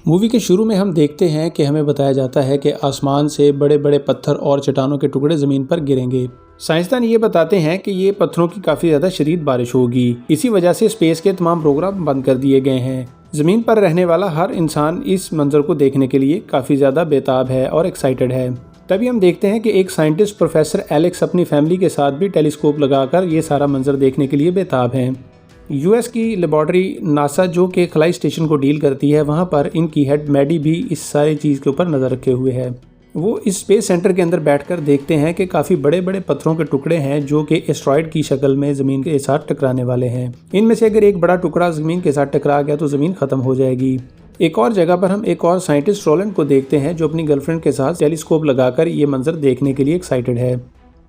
Movie के शुरू में हम देखते हैं कि हमें बताया जाता है कि आसमान से बड़े बड़े पत्थर और चट्टानों के टुकड़े ज़मीन पर गिरेंगे। साइंसदान ये बताते हैं कि ये पत्थरों की काफ़ी ज़्यादा शदीद बारिश होगी। इसी वजह से स्पेस के तमाम प्रोग्राम बंद कर दिए गए हैं। ज़मीन पर रहने वाला हर इंसान इस मंजर को देखने के लिए काफ़ी ज़्यादा बेताब है और एक्साइटेड है। तभी हम देखते हैं कि एक साइंटिस्ट प्रोफेसर एलेक्स अपनी फैमिली के साथ भी टेलीस्कोप लगाकर ये सारा मंजर देखने के लिए बेताब हैं। यूएस की लेबॉर्ट्री नासा जो कि खलाई स्टेशन को डील करती है, वहाँ पर इनकी हेड मैडी भी इस सारी चीज़ के ऊपर नज़र रखे हुए है। वो इस स्पेस सेंटर के अंदर बैठकर देखते हैं कि काफ़ी बड़े बड़े पत्थरों के टुकड़े हैं जो कि एस्ट्रॉयड की शक्ल में ज़मीन के साथ टकराने वाले हैं। इनमें से अगर एक बड़ा टुकड़ा ज़मीन के साथ टकरा गया तो ज़मीन ख़त्म हो जाएगी। एक और जगह पर हम एक और साइंटिस्ट रोलैंड को देखते हैं जो अपनी गर्लफ्रेंड के साथ टेलीस्कोप लगाकर ये मंजर देखने के लिए एक्साइटेड है।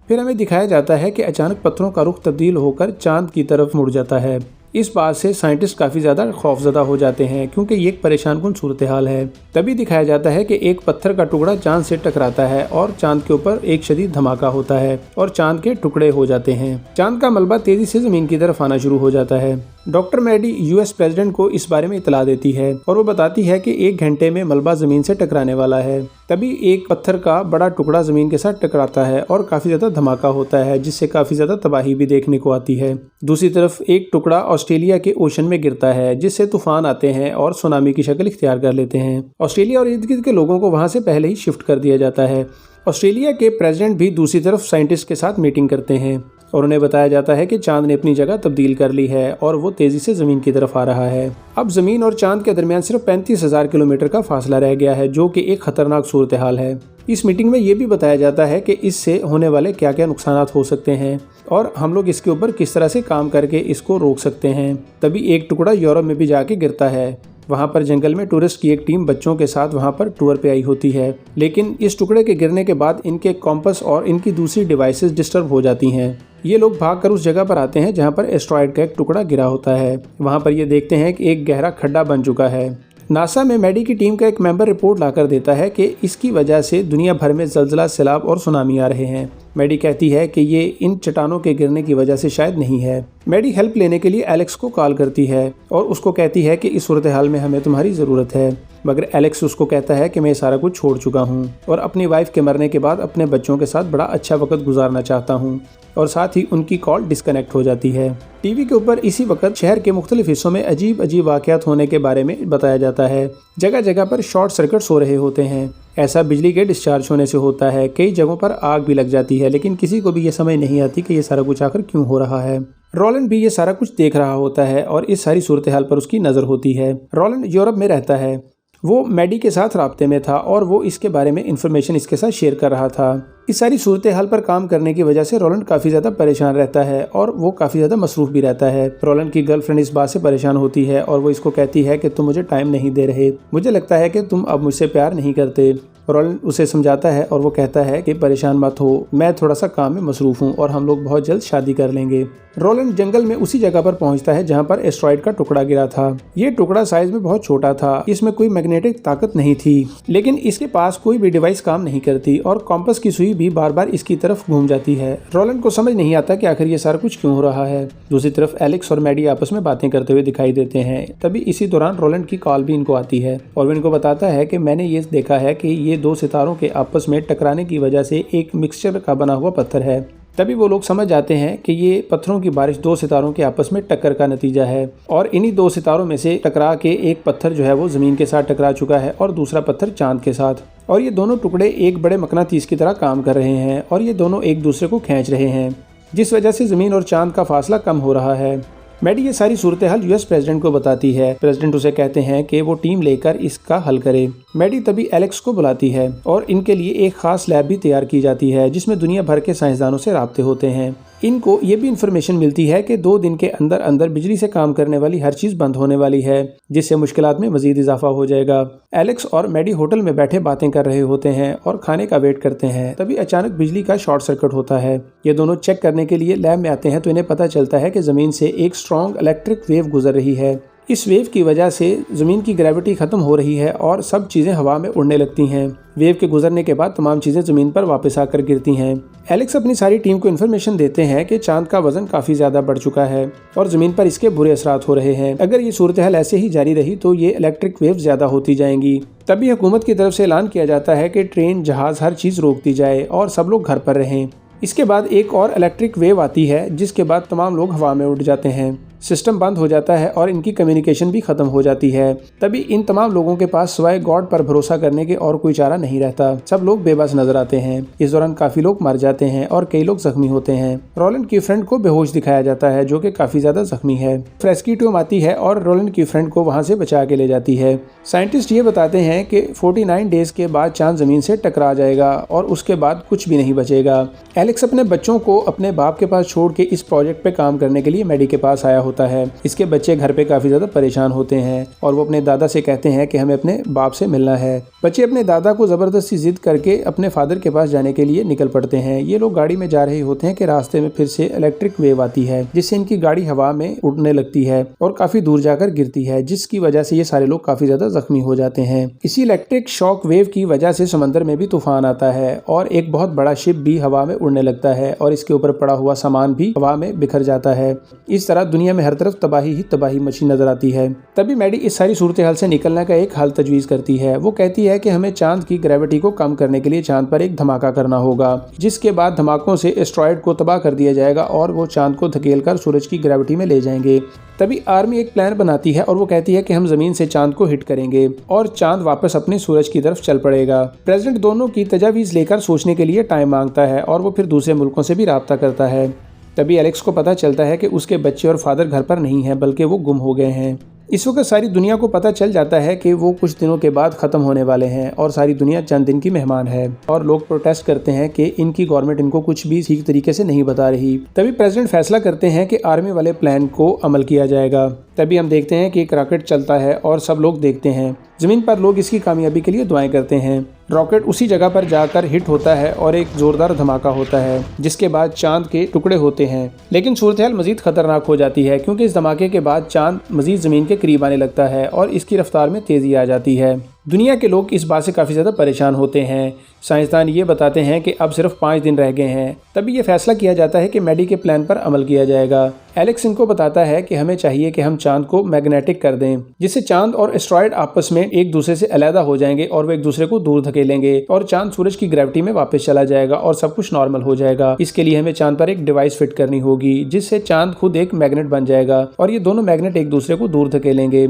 फिर हमें दिखाया जाता है कि अचानक पत्थरों का रुख तब्दील होकर चांद की तरफ मुड़ जाता है। इस बात से साइंटिस्ट काफ़ी ज़्यादा खौफजदा हो जाते हैं क्योंकि ये एक परेशान कुन सूरत हाल है। तभी दिखाया जाता है कि एक पत्थर का टुकड़ा चांद से टकराता है और चांद के ऊपर एक शदीद धमाका होता है और चांद के टुकड़े हो जाते हैं। चांद का मलबा तेजी से ज़मीन की तरफ आना शुरू हो जाता है। डॉक्टर मैडी यूएस प्रेसिडेंट को इस बारे में इतला देती है और वो बताती है कि 1 घंटे में मलबा ज़मीन से टकराने वाला है। तभी एक पत्थर का बड़ा टुकड़ा ज़मीन के साथ टकराता है और काफ़ी ज़्यादा धमाका होता है जिससे काफ़ी ज़्यादा तबाही भी देखने को आती है। दूसरी तरफ एक टुकड़ा ऑस्ट्रेलिया के ओशन में गिरता है जिससे तूफान आते हैं और सुनामी की शक्ल इख्तियार कर लेते हैं। ऑस्ट्रेलिया और इर्द गिर्द के लोगों को वहाँ से पहले ही शिफ्ट कर दिया जाता है। ऑस्ट्रेलिया के प्रेसिडेंट भी दूसरी तरफ साइंटिस्ट के साथ मीटिंग करते हैं और उन्हें बताया जाता है कि चांद ने अपनी जगह तब्दील कर ली है और वो तेजी से ज़मीन की तरफ आ रहा है। अब ज़मीन और चांद के दरमियान सिर्फ 35,000 किलोमीटर का फासला रह गया है जो कि एक खतरनाक सूरत हाल है। इस मीटिंग में ये भी बताया जाता है कि इससे होने वाले क्या क्या नुकसान हो सकते हैं और हम लोग इसके ऊपर किस तरह से काम करके इसको रोक सकते हैं। तभी एक टुकड़ा यूरोप में भी जाके गिरता है। वहाँ पर जंगल में टूरिस्ट की एक टीम बच्चों के साथ वहाँ पर टूर पे आई होती है, लेकिन इस टुकड़े के गिरने के बाद इनके कॉम्पस और इनकी दूसरी डिवाइसेस डिस्टर्ब हो जाती हैं। ये लोग भागकर उस जगह पर आते हैं जहाँ पर एस्ट्रॉयड का एक टुकड़ा गिरा होता है। वहाँ पर ये देखते हैं कि एक गहरा खड्डा बन चुका है। नासा में मैडी की टीम का एक मेंबर रिपोर्ट लाकर देता है कि इसकी वजह से दुनिया भर में जलजला, सैलाब और सुनामी आ रहे हैं। मैडी कहती है कि ये इन चट्टानों के गिरने की वजह से शायद नहीं है। मैडी हेल्प लेने के लिए एलेक्स को कॉल करती है और उसको कहती है कि इस सूरत हाल में हमें तुम्हारी ज़रूरत है, मगर एलेक्स उसको कहता है कि मैं सारा कुछ छोड़ चुका हूँ और अपनी वाइफ के मरने के बाद अपने बच्चों के साथ बड़ा अच्छा वक्त गुजारना चाहता हूँ। और साथ ही उनकी कॉल डिस्कनेक्ट हो जाती है। टीवी के ऊपर इसी वक्त शहर के मुख्तलिफ हिस्सों में अजीब अजीब वाक़यात होने के बारे में बताया जाता है। जगह जगह पर शॉर्ट सर्किट्स हो रहे होते हैं। ऐसा बिजली के डिस्चार्ज होने से होता है। कई जगहों पर आग भी लग जाती है, लेकिन किसी को भी ये समझ नहीं आती कि ये सारा कुछ आखिर क्यों हो रहा है। रोलैंड भी ये सारा कुछ देख रहा होता है और इस सारी सूरत हाल पर उसकी नज़र होती है। रोलैंड यूरोप में रहता है। वो मैडी के साथ राब्ते में था और वो इसके बारे में इंफॉर्मेशन इसके साथ शेयर कर रहा था। इस सारी सूरत हाल पर काम करने की वजह से रोलैंड काफ़ी ज़्यादा परेशान रहता है और वो काफ़ी ज़्यादा मसरूफ़ भी रहता है। रोलैंड की गर्लफ्रेंड इस बात से परेशान होती है और वो इसको कहती है कि तुम मुझे टाइम नहीं दे रहे, मुझे लगता है कि तुम अब मुझसे प्यार नहीं करते। रोलैंड उसे समझाता है और वो कहता है कि परेशान मत हो, मैं थोड़ा सा काम में मसरूफ़ हूँ और हम लोग बहुत जल्द शादी कर लेंगे। रोलैंड जंगल में उसी जगह पर पहुंचता है जहां पर एस्ट्रॉयड का टुकड़ा गिरा था। ये टुकड़ा साइज में बहुत छोटा था, इसमें कोई मैग्नेटिक ताकत नहीं थी, लेकिन इसके पास कोई भी डिवाइस काम नहीं करती और कॉम्पस की सुई भी बार बार इसकी तरफ घूम जाती है। रोलैंड को समझ नहीं आता कि आखिर ये सारा कुछ क्यों हो रहा है। दूसरी तरफ एलेक्स और मैडी आपस में बातें करते हुए दिखाई देते हैं। तभी इसी दौरान रोलैंड की कॉल भी इनको आती है और वो इनको बताता है कि मैंने ये देखा है कि ये 2 सितारों के आपस में टकराने की वजह से एक मिक्सचर का बना हुआ पत्थर है। तभी वो लोग समझ जाते हैं कि ये पत्थरों की बारिश 2 सितारों के आपस में टक्कर का नतीजा है और इन्हीं 2 सितारों में से टकरा के एक पत्थर जो है वो ज़मीन के साथ टकरा चुका है और दूसरा पत्थर चांद के साथ, और ये दोनों टुकड़े एक बड़े मकनातीस की तरह काम कर रहे हैं और ये दोनों एक दूसरे को खींच रहे हैं, जिस वजह से ज़मीन और चांद का फासला कम हो रहा है। मैडी ये सारी सूरत हाल यूएस प्रेसिडेंट को बताती है। प्रेसिडेंट उसे कहते हैं कि वो टीम लेकर इसका हल करे। मैडी तभी एलेक्स को बुलाती है और इनके लिए एक खास लैब भी तैयार की जाती है जिसमें दुनिया भर के साइंसदानों से राब्ते होते हैं। इनको ये भी इंफॉर्मेशन मिलती है कि 2 दिन के अंदर अंदर बिजली से काम करने वाली हर चीज़ बंद होने वाली है, जिससे मुश्किलात में मजीद इजाफा हो जाएगा। एलेक्स और मैडी होटल में बैठे बातें कर रहे होते हैं और खाने का वेट करते हैं। तभी अचानक बिजली का शॉर्ट सर्किट होता है। ये दोनों चेक करने के लिए लैब में आते हैं तो इन्हें पता चलता है कि ज़मीन से एक स्ट्रॉन्ग इलेक्ट्रिक वेव गुजर रही है इस वेव की वजह से ज़मीन की ग्रेविटी ख़त्म हो रही है और सब चीज़ें हवा में उड़ने लगती हैं। वेव के गुजरने के बाद तमाम चीज़ें ज़मीन पर वापस आकर गिरती हैं। एलेक्स अपनी सारी टीम को इन्फॉर्मेशन देते हैं कि चांद का वजन काफ़ी ज़्यादा बढ़ चुका है और ज़मीन पर इसके बुरे असरात हो रहे हैं। अगर ये सूरत हाल ऐसे ही जारी रही तो ये इलेक्ट्रिक वेव ज़्यादा होती जाएंगी। तभी हुकूमत की तरफ से ऐलान किया जाता है कि ट्रेन, जहाज़, हर चीज़ रोक दी जाए और सब लोग घर पर रहें। इसके बाद एक और इलेक्ट्रिक वेव आती है, जिसके बाद तमाम लोग हवा में उड़ जाते हैं। सिस्टम बंद हो जाता है और इनकी कम्युनिकेशन भी ख़त्म हो जाती है। तभी इन तमाम लोगों के पास सिवाय गॉड पर भरोसा करने के और कोई चारा नहीं रहता। सब लोग बेबस नजर आते हैं। इस दौरान काफ़ी लोग मर जाते हैं और कई लोग जख्मी होते हैं। रोलैंड की फ्रेंड को बेहोश दिखाया जाता है, जो कि काफ़ी ज़्यादा जख्मी है। रेस्क्यू टीम आती है और रोलैंड की फ्रेंड को वहाँ से बचा के ले जाती है। साइंटिस्ट ये बताते हैं कि 49 डेज के बाद चांद ज़मीन से टकरा जाएगा और उसके बाद कुछ भी नहीं बचेगा। एलेक्स अपने बच्चों को अपने बाप के पास छोड़ के इस प्रोजेक्ट पे काम करने के लिए मैडी के पास आया होता है। इसके बच्चे घर पे काफ़ी ज़्यादा परेशान होते हैं और वो अपने दादा से कहते हैं कि हमें अपने बाप से मिलना है। बच्चे अपने दादा को ज़बरदस्ती जिद करके अपने फादर के पास जाने के लिए निकल पड़ते हैं। ये लोग गाड़ी में जा रहे होते हैं कि रास्ते में फिर से इलेक्ट्रिक वेव आती है, जिससे इनकी गाड़ी हवा में उड़ने लगती है और काफ़ी दूर जाकर गिरती है, जिसकी वजह से ये सारे लोग काफ़ी ज़्यादा जख्मी हो जाते हैं। इसी इलेक्ट्रिक शॉक वेव की वजह से समंदर में भी तूफान आता है और एक बहुत बड़ा शिप भी हवा में उड़ने लगता है और इसके ऊपर पड़ा हुआ सामान भी हवा में बिखर जाता है। इस तरह दुनिया में हर तरफ तबाही ही तबाही मची नजर आती है। तभी मैडी इस सारी सूरत हाल से निकलने का एक हल तजवीज़ करती है। वो कहती है कि हमें चांद की ग्रेविटी को कम करने के लिए चांद पर एक धमाका करना होगा, जिसके बाद धमाकों से एस्ट्रॉयड को तबाह कर दिया जाएगा और वो चांद को धकेलकर सूरज की ग्रेविटी में ले जाएंगे। तभी आर्मी एक प्लान बनाती है और वो कहती है कि हम जमीन से चांद को हिट करेंगे और चांद वापस अपने सूरज की तरफ चल पड़ेगा। प्रेसिडेंट दोनों की तजावीज़ लेकर सोचने के लिए टाइम मांगता है और वो फिर दूसरे मुल्कों से भी राब्ता करता है। तभी एलेक्स को पता चलता है कि उसके बच्चे और फादर घर पर नहीं हैं, बल्कि वो गुम हो गए हैं। इस वक्त सारी दुनिया को पता चल जाता है कि वो कुछ दिनों के बाद ख़त्म होने वाले हैं और सारी दुनिया चंद दिन की मेहमान है और लोग प्रोटेस्ट करते हैं कि इनकी गवर्नमेंट इनको कुछ भी ठीक तरीके से नहीं बता रही। तभी प्रेसिडेंट फैसला करते हैं कि आर्मी वाले प्लान को अमल किया जाएगा। तभी हम देखते हैं कि एक रॉकेट चलता है और सब लोग देखते हैं। ज़मीन पर लोग इसकी कामयाबी के लिए दुआएं करते हैं। रॉकेट उसी जगह पर जाकर हिट होता है और एक जोरदार धमाका होता है, जिसके बाद चांद के टुकड़े होते हैं। लेकिन सूरत हाल मजीद खतरनाक हो जाती है, क्योंकि इस धमाके के बाद चांद मजीद ज़मीन के करीब आने लगता है और इसकी रफ्तार में तेज़ी आ जाती है। दुनिया के लोग इस बात से काफ़ी ज़्यादा परेशान होते हैं। साइंसदान ये बताते हैं कि अब सिर्फ 5 दिन रह गए हैं। तभी ये फैसला किया जाता है कि मैडी के प्लान पर अमल किया जाएगा। एलेक्स इनको बताता है कि हमें चाहिए कि हम चांद को मैग्नेटिक कर दें, जिससे चांद और एस्ट्रॉयड आपस में एक दूसरे से अलहदा हो जाएंगे और वो एक दूसरे को दूर धकेलेंगे और चांद सूरज की ग्रेविटी में वापस चला जाएगा और सब कुछ नॉर्मल हो जाएगा। इसके लिए हमें चांद पर एक डिवाइस फिट करनी होगी, जिससे चांद खुद एक मैग्नेट बन जाएगा और ये दोनों मैग्नेट एक दूसरे को दूर धकेलेंगे।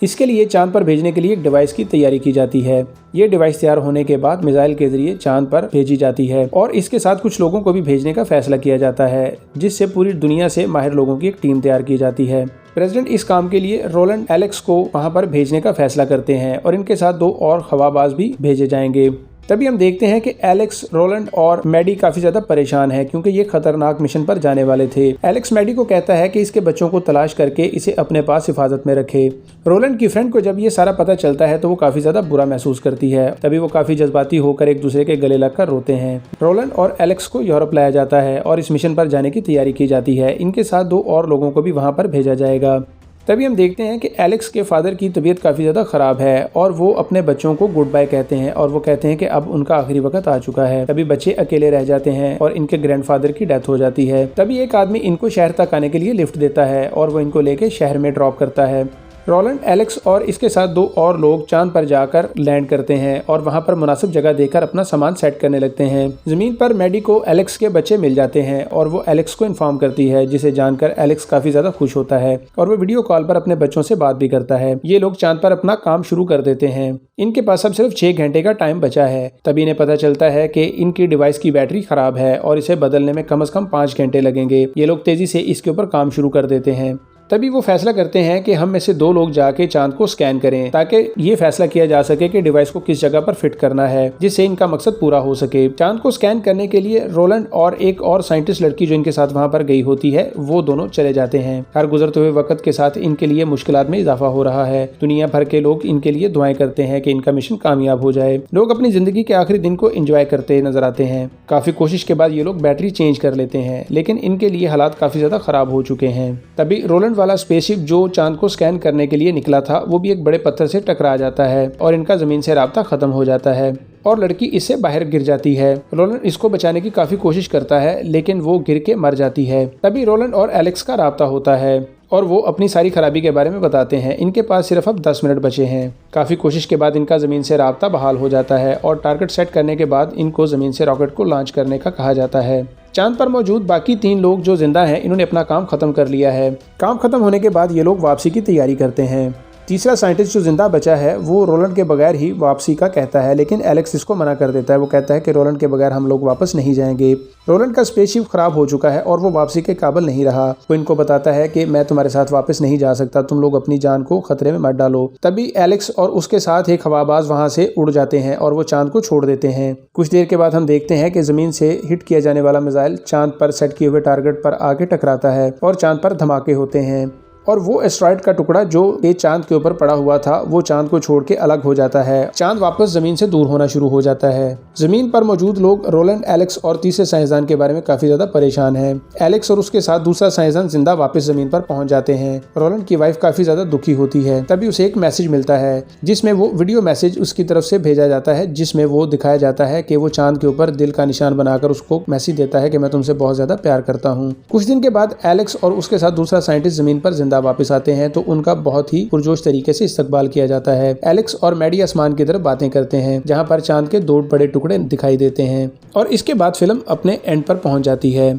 इसके लिए चांद पर भेजने के लिए एक डिवाइस की तैयारी की जाती है। ये डिवाइस तैयार होने के बाद मिसाइल के जरिए चांद पर भेजी जाती है और इसके साथ कुछ लोगों को भी भेजने का फैसला किया जाता है, जिससे पूरी दुनिया से माहिर लोगों की एक टीम तैयार की जाती है। प्रेसिडेंट इस काम के लिए रोलैंड एलेक्स को वहां पर भेजने का फैसला करते हैं और इनके साथ 2 और हवाबाज भी भेजे जाएंगे। तभी हम देखते हैं कि एलेक्स, रोलैंड और मैडी काफ़ी ज़्यादा परेशान है, क्योंकि ये खतरनाक मिशन पर जाने वाले थे। एलेक्स मैडी को कहता है कि इसके बच्चों को तलाश करके इसे अपने पास हिफाजत में रखे। रोलैंड की फ्रेंड को जब ये सारा पता चलता है तो वो काफ़ी ज़्यादा बुरा महसूस करती है। तभी वो काफ़ी जज्बाती होकर एक दूसरे के गले लगकर रोते हैं। रोलैंड और एलेक्स को यूरोप लाया जाता है और इस मिशन पर जाने की तैयारी की जाती है। इनके साथ 2 और लोगों को भी वहाँ पर भेजा जाएगा। तभी हम देखते हैं कि एलेक्स के फादर की तबीयत काफ़ी ज़्यादा ख़राब है और वो अपने बच्चों को गुड बाय कहते हैं और वो कहते हैं कि अब उनका आखिरी वक्त आ चुका है। तभी बच्चे अकेले रह जाते हैं और इनके ग्रैंडफादर की डेथ हो जाती है। तभी एक आदमी इनको शहर तक आने के लिए लिफ्ट देता है और वो इनको लेके शहर में ड्रॉप करता है। रोलैंड, एलेक्स और इसके साथ 2 और लोग चांद पर जाकर लैंड करते हैं और वहां पर मुनासिब जगह देकर अपना सामान सेट करने लगते हैं। जमीन पर मैडी को एलेक्स के बच्चे मिल जाते हैं और वो एलेक्स को इन्फॉर्म करती है, जिसे जानकर एलेक्स काफी ज्यादा खुश होता है और वो वीडियो कॉल पर अपने बच्चों से बात भी करता है। ये लोग चांद पर अपना काम शुरू कर देते हैं। इनके पास अब सिर्फ 6 घंटे का टाइम बचा है। तभी इन्हें पता चलता है कि इनकी डिवाइस की बैटरी खराब है और इसे बदलने में कम से कम 5 घंटे लगेंगे। ये लोग तेजी से इसके ऊपर काम शुरू कर देते हैं। तभी वो फैसला करते हैं कि हम में से 2 लोग जाके चांद को स्कैन करें, ताकि ये फैसला किया जा सके कि डिवाइस को किस जगह पर फिट करना है, जिससे इनका मकसद पूरा हो सके। चांद को स्कैन करने के लिए रोलैंड और एक और साइंटिस्ट लड़की जो इनके साथ वहां पर गई होती है, वो दोनों चले जाते हैं। हर गुजरते हुए वक्त के साथ इनके लिए मुश्किलात में इजाफा हो रहा है। दुनिया भर के लोग इनके लिए दुआएं करते हैं कि इनका मिशन कामयाब हो जाए। लोग अपनी जिंदगी के आखिरी दिन को एंजॉय करते नजर आते हैं। काफी कोशिश के बाद ये लोग बैटरी चेंज कर लेते हैं, लेकिन इनके लिए हालात काफी ज्यादा खराब हो चुके हैं। तभी रोलैंड रोलैंड वाला स्पेसशिप जो चांद को स्कैन करने के लिए निकला था वो भी एक बड़े पत्थर से टकरा जाता है और इनका जमीन से राब्ता खत्म हो जाता है और लड़की इससे बाहर गिर जाती है। रोलैंड इसको बचाने की काफी कोशिश करता है लेकिन वो गिर के मर जाती है। तभी रोलैंड और एलेक्स का राब्ता होता है और वो अपनी सारी खराबी के बारे में बताते हैं। इनके पास सिर्फ अब 10 मिनट बचे हैं। काफी कोशिश के बाद इनका जमीन से राब्ता बहाल हो जाता है और टारगेट सेट करने के बाद इनको जमीन से रॉकेट को लॉन्च करने का कहा जाता है। चांद पर मौजूद बाकी 3 लोग जो जिंदा हैं इन्होंने अपना काम खत्म कर लिया है। काम खत्म होने के बाद ये लोग वापसी की तैयारी करते हैं। तीसरा साइंटिस्ट जो जिंदा बचा है वो रोलैंड के बगैर ही वापसी का कहता है लेकिन एलेक्स इसको मना कर देता है। वो कहता है कि रोलैंड के बगैर हम लोग वापस नहीं जाएंगे। रोलैंड का स्पेसशिप खराब हो चुका है और वो वापसी के काबिल नहीं रहा। वो इनको बताता है कि मैं तुम्हारे साथ वापस नहीं जा सकता, तुम लोग अपनी जान को खतरे में मत डालो। तभी एलेक्स और उसके साथ एक हवाबाज वहां से उड़ जाते हैं और वो चांद को छोड़ देते हैं। कुछ देर के बाद हम देखते हैं कि जमीन से हिट किया जाने वाला मिसाइल चांद पर सेट किए हुए टारगेट पर आके टकराता है और चांद पर धमाके होते हैं और वो एस्ट्रॉइड का टुकड़ा जो चांद के ऊपर पड़ा हुआ था वो चांद को छोड़ के अलग हो जाता है। चांद वापस जमीन से दूर होना शुरू हो जाता है। जमीन पर मौजूद लोग रोलैंड, एलेक्स और तीसरे साइंसदान के बारे में काफी ज्यादा परेशान हैं। एलेक्स और उसके साथ दूसरा साइंसदान जिंदा वापस जमीन पर पहुंच जाते हैं। रोलैंड की वाइफ काफी ज्यादा दुखी होती है। तभी उसे एक मैसेज मिलता है जिसमें वो वीडियो मैसेज उसकी तरफ से भेजा जाता है जिसमें वो दिखाया जाता है कि वो चांद के ऊपर दिल का निशान बनाकर उसको मैसेज देता है कि मैं तुमसे बहुत ज्यादा प्यार करता हूँ। कुछ दिन के बाद एलेक्स और उसके साथ दूसरा साइंटिस्ट जमीन पर जिंदा वापस आते हैं तो उनका बहुत ही पुरजोश तरीके से इस्तकबाल किया जाता है। एलेक्स और मैडी आसमान की तरफ बातें करते हैं जहां पर चांद के 2 बड़े टुकड़े दिखाई देते हैं और इसके बाद फिल्म अपने एंड पर पहुंच जाती है।